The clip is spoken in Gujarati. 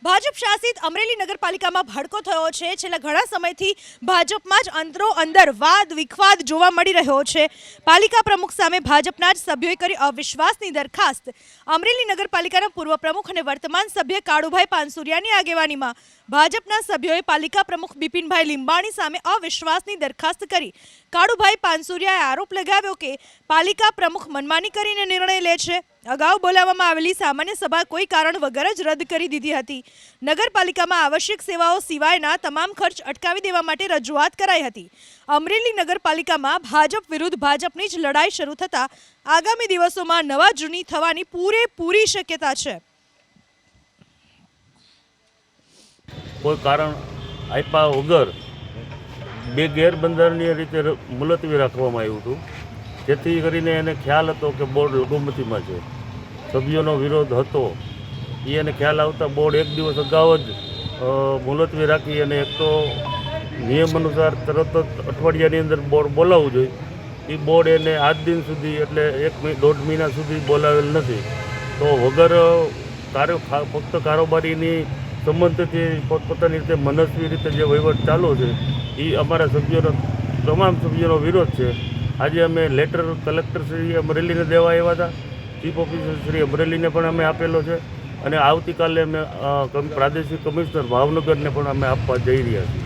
ભાજપ શાસિત અમરેલી નગરપાલિકામાં ભડકો થયો છે। છેલ્લા ઘણા સમયથી ભાજપમાં જ અંદરો અંદર વાદ વિખવાદ જોવા મળી રહ્યો છે। પાલિકા પ્રમુખ સામે ભાજપના જ સભ્યોએ કરી અવિશ્વાસની દરખાસ્ત। અમરેલી નગરપાલિકાના પૂર્વ પ્રમુખ અને વર્તમાન સભ્ય કાળુભાઈ પાનસુરિયાની આગેવાનીમાં ભાજપના સભ્યોએ પાલિકા પ્રમુખ બિપિનભાઈ લીંબાણી સામે અવિશ્વાસની દરખાસ્ત કરી। કાળુભાઈ પાનસુરિયાએ આરોપ લગાવ્યો કે પાલિકા પ્રમુખ મનમાની કરીને નિર્ણય લે છે। અગાઉ બોલાવવામાં આવેલી સામાન્ય સભા કોઈ કારણ વગર જ રદ કરી દીધી હતી। નગરપાલિકામાં આવશ્યક સેવાઓ સિવાયના તમામ ખર્ચ અટકાવી દેવા માટે રજૂઆત કરાઈ હતી। અમરેલી નગરપાલિકામાં ભાજપ વિરુદ્ધ ભાજપની જ લડાઈ શરૂ થતાં આગામી દિવસોમાં નવા જૂની થવાની પૂરેપૂરી શક્યતા છે। કોઈ કારણ આપ્યા વગર બે ગેરબંધારણીય રીતે મુલતવી રાખવામાં આવ્યું હતું, જેથી કરીને એને ખ્યાલ હતો કે બોર્ડ લઘુમતીમાં છે, સભ્યોનો વિરોધ હતો। એને ખ્યાલ આવતા બોર્ડ એક દિવસ અગાઉ જ મુલતવી રાખી અને એક તો નિયમ અનુસાર તરત જ અઠવાડિયાની અંદર બોર્ડ બોલાવવું જોઈએ। એ બોર્ડ એને આજ દિન સુધી એટલે દોઢ મહિના સુધી બોલાવેલ નથી। તો વગર ફક્ત કારોબારીની સંબંધથી પોતપોતાની રીતે મનસ્વી રીતે જે વહીવટ ચાલુ છે એ અમારા સભ્યોનો તમામ સભ્યોનો વિરોધ છે। આજે અમે લેટર કલેક્ટર શ્રી અમરેલીને દેવા આવ્યા હતા, ચીફ ઓફિસર શ્રી અમરેલીને પણ અમે આપેલો છે અને આવતીકાલે અમે પ્રાદેશિક કમિશનર ભાવનગરને પણ અમે આપવા જઈ રહ્યા છીએ।